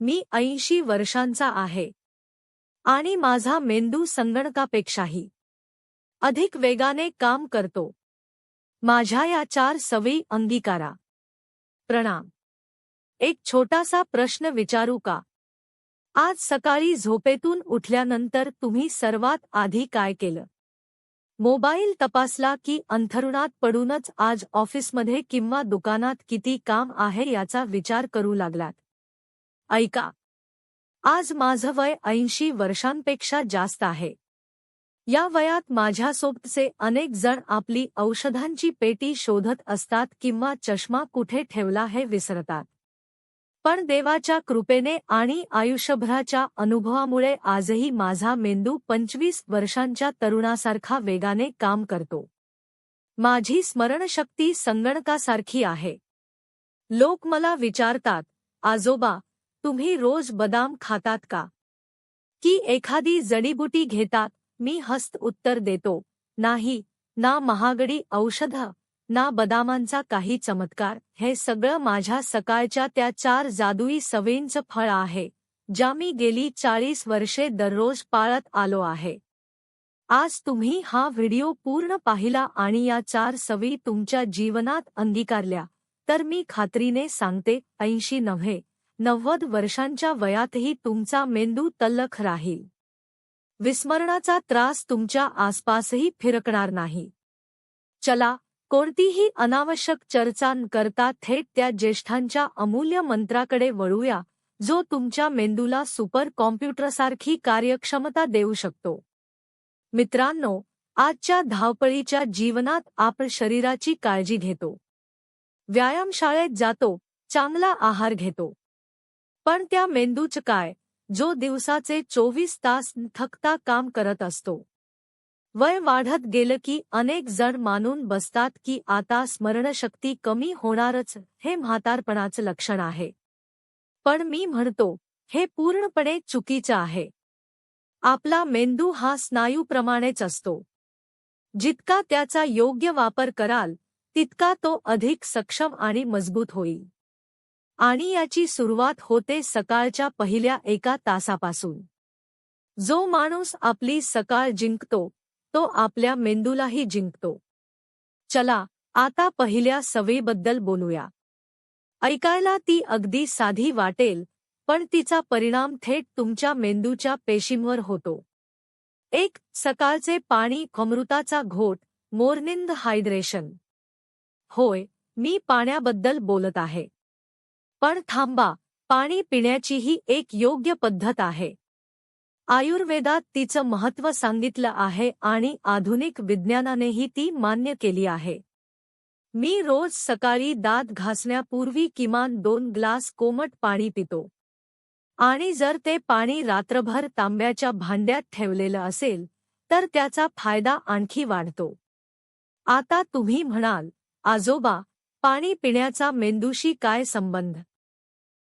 मी 80 वर्षांचा आहे आणि माझा मेंदू संगणकापेक्षाही अधिक वेगाने काम करतो. माझ्या या 4 सवयी अंगीकारा. प्रणाम. एक छोटासा प्रश्न विचारू का? आज सकाळी झोपेतून उठल्यानंतर तुम्ही सर्वात आधी काय केलं? मोबाईल तपासला की अंथरुणात पडूनच आज ऑफिसमध्ये किंवा दुकानात किती काम आहे याचा विचार करू लागलात? ऐका, आज माझं वय 80 वर्षांपेक्षा जास्त आहे. या वयात माझ्यासोबतचे अनेक जण आपली औषधांची पेटी शोधत असतात किंवा चष्मा कुठे ठेवला हे विसरतात. पण देवाच्या कृपेने आणि आयुष्यभराच्या अनुभवामुळे आजही माझा मेंदू 25 वर्षांच्या तरुणासारखा वेगाने काम करतो. माझी स्मरणशक्ती संगणकासारखी आहे. लोक मला विचारतात, आजोबा, तुम्ही रोज बदाम खातात का? की एखादी जडीबुटी घेतात? मी हसत उत्तर देतो, नाही, ना महागडी औषधं, ना बदामांचा काही चमत्कार. हे सगळं माझ्या सकाळच्या त्या 4 जादुई सवयींचं फळ आहे, ज्या मी गेली 40 वर्षे दररोज पाळत आलो आहे. आज तुम्ही हा व्हिडिओ पूर्ण पाहिला आणि या 4 सवयी तुमच्या जीवनात अंगीकारल्या, तर मी खात्रीने सांगते, 80 नव्हे, 90 वर्षांच्या वयातही तुमचा मेंदू तल्लख राहील. विस्मरणाचा त्रास तुमच्या आसपासही फिरकणार नाही. चला, कोणतीही अनावश्यक चर्चा न करता थेट त्या ज्येष्ठांच्या अमूल्य मंत्राकडे वळूया, जो तुमच्या मेंदूला सुपर कॉम्प्युटरसारखी कार्यक्षमता देऊ शकतो. मित्रांनो, आजच्या धावपळीच्या जीवनात आपण शरीराची काळजी घेतो, व्यायामशाळेत जातो, चांगला आहार घेतो. पण त्या मेंदूचं काय, जो दिवसाचे 24 तास न थकता काम करत असतो? वय वाढत गेलं की अनेक जण मानून बसतात की आता स्मरणशक्ती कमी होणारच, हे म्हातारपणाचं लक्षण आहे. पण मी म्हणतो, हे पूर्णपणे चुकीचं आहे. आपला मेंदू हा स्नायूप्रमाणेच असतो. जितका त्याचा योग्य वापर कराल, तितका तो अधिक सक्षम आणि मजबूत होईल. आणि याची सुरुवात होते सकाळच्या पहिल्या 1 तासापासून. जो माणूस आपली सकाळ जिंकतो, तो आपल्या मेंदूलाही जिंकतो. चला, आता पहिल्या सवयीबद्दल बोलूया. ऐकायला ती अगदी साधी वाटेल, पण तिचा परिणाम थेट तुमच्या मेंदूच्या पेशींवर होतो. 1. सकाळचे पाणी, अमृताचा घोट, मॉर्निंग हायड्रेशन. होय, मी पाण्याबद्दल बोलत आहे. पण थांबा, पाणी पिण्याचीही एक योग्य पद्धत आहे. आयुर्वेदात तिचं महत्त्व सांगितलं आहे आणि आधुनिक विज्ञानानेही ती मान्य केली आहे. मी रोज सकाळी दात घासण्यापूर्वी किमान 2 ग्लास कोमट पाणी पितो. आणि जर ते पाणी रात्रभर तांब्याच्या भांड्यात ठेवलेलं असेल, तर त्याचा फायदा आणखी वाढतो. आता तुम्ही म्हणाल, आजोबा, पाणी पिण्याचा मेंदूशी काय संबंध?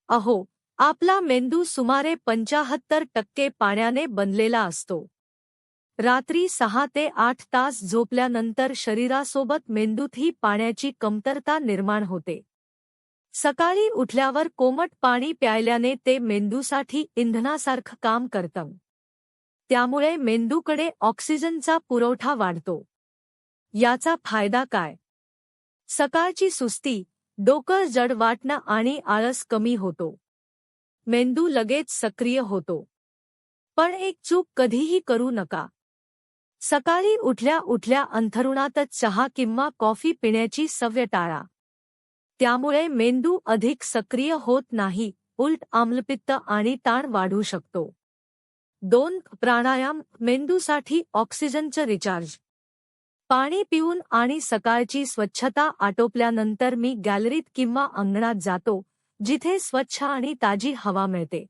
अहो, आपला मेंदू सुमारे 75% पाण्याने बनलेला असतो. रात्री 6 ते 8 तास झोपल्यानंतर शरीरासोबत मेंदूतही पाण्याची कमतरता निर्माण होते. सकाळी उठल्यावर कोमट पाणी प्यायल्याने ते मेंदूसाठी इंधनासारखं काम करतं. त्यामुळे मेंदूकडे ऑक्सिजनचा पुरवठा वाढतो. याचा फायदा काय? सकाळची सुस्ती, डोकं जड वाटणं आणि आळस कमी होतो. मेंदू लगेच सक्रिय होतो. पण एक चूक कधीही करू नका. सकाळी उठल्या उठल्या अंथरुणातच चहा किंवा कॉफी पिण्याची सवय टाळा. त्यामुळे मेंदू अधिक सक्रिय होत नाही, उलट आम्लपित्त आणि ताण वाढू शकतो. 2. प्राणायाम, मेंदूसाठी ऑक्सिजनचं रिचार्ज. पाणी पिऊन आणि सकाळची स्वच्छता आटोपल्यानंतर मी गॅलरीत किंवा अंगणात जातो, जिथे स्वच्छ आणि ताजी हवा मिळते.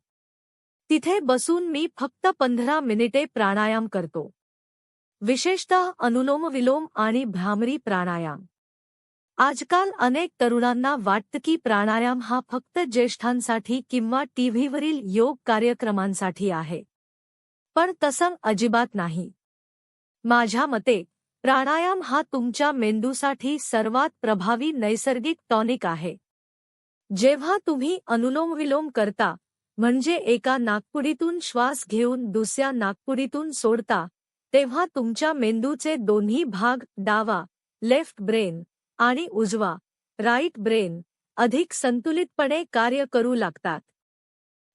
तिथे बसून मी फक्त 15 मिनिटे प्राणायाम करतो. विशेषतः अनुलोम-विलोम आणि भ्रामरी प्राणायाम. आजकाल अनेक तरुणांना वाटतं की प्राणायाम हा फक्त ज्येष्ठांसाठी किंवा टीव्हीवरील योग कार्यक्रमांसाठी आहे. पण तसं अजिबात नाही. माझ्या मते, प्राणायाम हा तुमच्या मेंदूसाठी सर्वात प्रभावी नैसर्गिक टॉनिक आहे. जेव्हा तुम्ही अनुलोम-विलोम करता, म्हणजे एका नाकपुडीतून श्वास घेऊन दुसऱ्या नाकपुडीतून सोडता तेव्हा तुमच्या मेंदूचे दोन्ही भाग डावा लेफ्ट ब्रेन आणि उजवा राईट ब्रेन अधिक संतुलितपणे कार्य करू लागतात.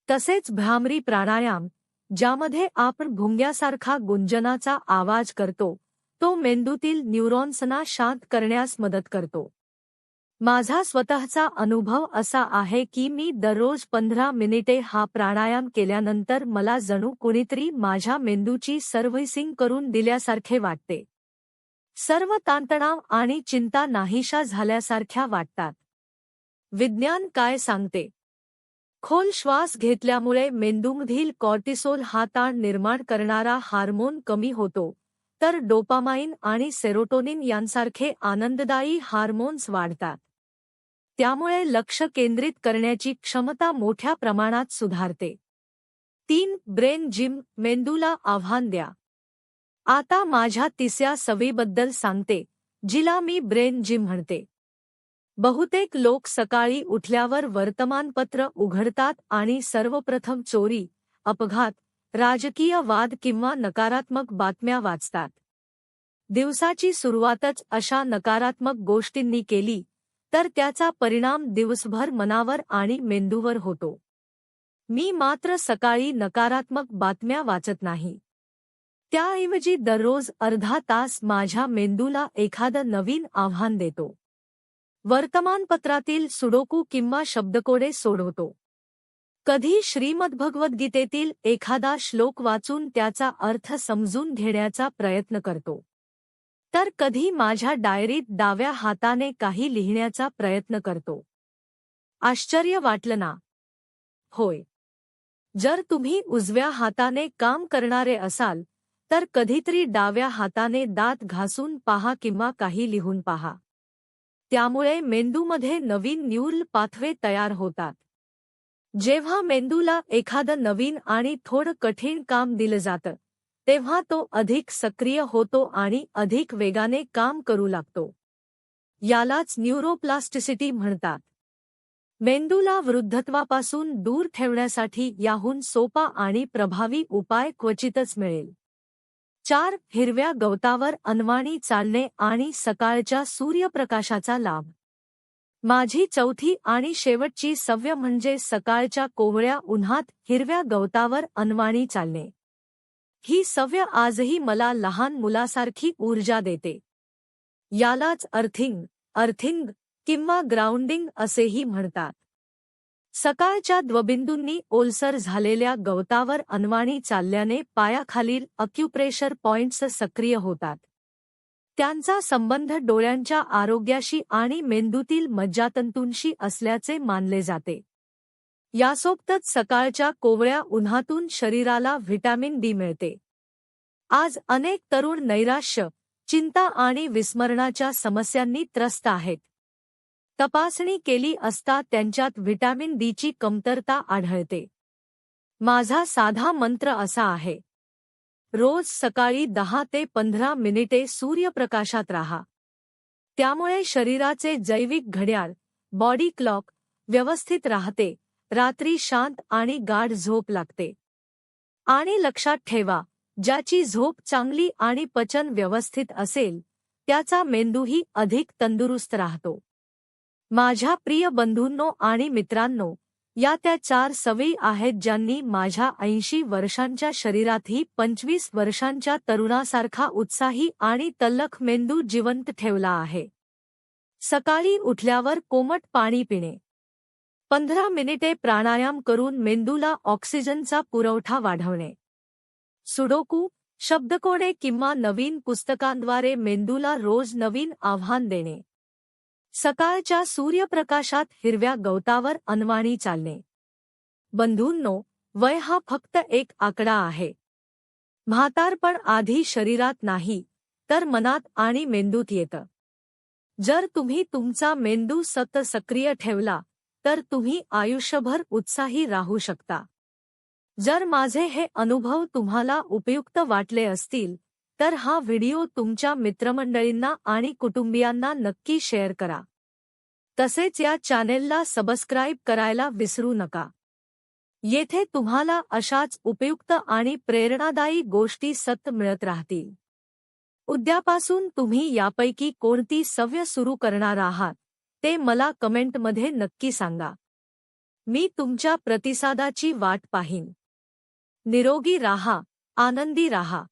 तसेच भ्रामरी प्राणायाम, ज्यामध्ये आपण भुंग्यासारखा गुंजनाचा आवाज करतो, तो मेंदूतील न्यूरॉन्सना शांत करण्यास मदत करतो. माझा स्वतःचा अनुभव असा आहे की मी दररोज 15 मिनिटे हा प्राणायाम केल्यानंतर मला जणू कुणीतरी माझ्या मेंदूची सर्व्हिसिंग करून दिल्यासारखे वाटते. सर्व ताणतणाव आणि चिंता नाहीशा झाल्यासारख्या वाटतात. विज्ञान काय सांगते? खोल श्वास घेतल्यामुळे मेंदूमधील कॉर्टिसोल हा ताण निर्माण करणारा हार्मोन कमी होतो, तर डोपामाइन आणि सेरोटोनिन यांसारखे आनंददायी हार्मोन्स वाढतात. त्यामुळे लक्ष केंद्रित करण्याची क्षमता मोठ्या प्रमाणात सुधारते. 3. ब्रेन जिम, मेंदूला आव्हान द्या. आता माझ्या तिसऱ्या सवयीबद्दल सांगते, जिला मी ब्रेन जिम म्हणते. बहुतेक लोक सकाळी उठल्यावर वर्तमानपत्र उघडतात आणि सर्वप्रथम चोरी, अपघात, राजकीय वाद किंवा नकारात्मक बातम्या वाचतात. दिवसाची सुरुवातच अशा नकारात्मक गोष्टींनी केली तर त्याचा परिणाम दिवसभर मनावर आणि मेंदूवर होतो. मी मात्र सकाळी नकारात्मक बातम्या वाचत नाही. त्याऐवजी दररोज अर्धा तास माझ्या मेंदूला एखादं नवीन आव्हान देतो. वर्तमानपत्रातील सुडोकू किंवा शब्दकोडे सोडवतो. कधी श्रीमद्भगवद्गीतेतील एखादा श्लोक वाचून त्याचा अर्थ समजून घेण्याचा प्रयत्न करतो. तर कधी माझ्या डायरीत डाव्या हाताने काही लिहिण्याचा प्रयत्न करतो. आश्चर्य वाटलं ना? होय. जर तुम्ही उजव्या हाताने काम करणारे असाल तर कधीतरी डाव्या हाताने दात घासून पहा किंवा काही लिहून पहा. त्यामुळे मेंदूमध्ये नवीन न्यूरल पाथवे तयार होतात. जेव्हा मेंदूला एखादं नवीन आणि थोडं कठीण काम दिलं जातं, तेव्हा तो अधिक सक्रिय होतो आणि अधिक वेगाने काम करू लागतो. यालाच न्यूरोप्लास्टिसिटी म्हणतात. मेंदूला वृद्धत्वापासून दूर ठेवण्यासाठी याहून सोपा आणि प्रभावी उपाय क्वचितच मिळेल. 4. हिरव्या गवतावर अनवाणी चालणे आणि सकाळच्या सूर्यप्रकाशाचा लाभ. माझी चौथी आणि शेवटची सवय म्हणजे सकाळच्या कोवळ्या उन्हात हिरव्या गवतावर अनवाणी चालणे. ही सवय आजही मला लहान मुलासारखी ऊर्जा देते. यालाच अर्थिंग किंवा ग्राउंडिंग असेही म्हणतात. सकाळच्या द्वबिंदूंनी ओलसर झालेल्या गवतावर अनवाणी चालल्याने पायाखालील अक्युप्रेशर पॉइंट्स सक्रिय होतात. त्यांचा संबंध डोळ्यांच्या आरोग्याशी आणि मेंदूतील मज्जातंतूंशी असल्याचे मानले जाते. यासोबतच सकाळच्या कोवळ्या उन्हातून शरीराला व्हिटॅमिन डी मिळते. आज अनेक तरुण नैराश्य, चिंता आणि विस्मरणाच्या समस्यांनी त्रस्त आहेत. तपासणी केली असता त्यांच्यात व्हिटॅमिन डीची कमतरता आढळते. माझा साधा मंत्र असा आहे: रोज सकाळी 10 ते 15 मिनिटे सूर्यप्रकाशात राहा. त्यामुळे शरीराचे जैविक घड्याळ, बॉडी क्लॉक, व्यवस्थित राहते, रात्री शांत आणि गाढ झोप लागते. आणि लक्षात ठेवा, ज्याची झोप चांगली आणि पचन व्यवस्थित असेल, त्याचा मेंदूही अधिक तंदुरुस्त राहतो. माझ्या प्रिय बंधूंनो आणि मित्रांनो, या त्या 4 सवयी आहेत ज्यांनी माझ्या 80 वर्षांच्या शरीरातही 25 वर्षांच्या तरुणासारखा उत्साही आणि तल्लख मेंदू जिवंत ठेवला आहे. सकाळी उठल्यावर कोमट पाणी पिणे. 15 मिनिटे प्राणायाम करून मेंदूला ऑक्सिजनचा पुरवठा वाढवणे. सुडोकू, शब्दकोडे किंवा नवीन पुस्तकांद्वारे मेंदूला रोज नवीन आव्हान देणे. सकाळच्या सूर्यप्रकाशात हिरव्या गवतावर अनवाणी चालणे. बंधूंनो, वय हा फक्त एक आकडा आहे. म्हातारपण आधी शरीरात नाही, तर मनात आणि मेंदूत येतं. जर तुम्ही तुमचा मेंदू सतत सक्रिय ठेवला, तर तुम्ही आयुष्यभर उत्साही राहू शकता. जर माझे हे अनुभव तुम्हाला उपयुक्त वाटले असतील, तर हा व्हिडिओ तुमच्या मित्रमंडळींना आणि कुटुंबियांना नक्की शेअर करा. तसेच या चॅनेलला सबस्क्राईब करायला विसरू नका. येथे तुम्हाला अशाच उपयुक्त आणि प्रेरणादायी गोष्टी सतत मिळत राहतील. उद्यापासून तुम्ही यापैकी कोणती सवय सुरू करणार आहात ते मला कमेंटमध्ये नक्की सांगा. मी तुमच्या प्रतिसादाची वाट पाहीन. निरोगी राहा, आनंदी राहा.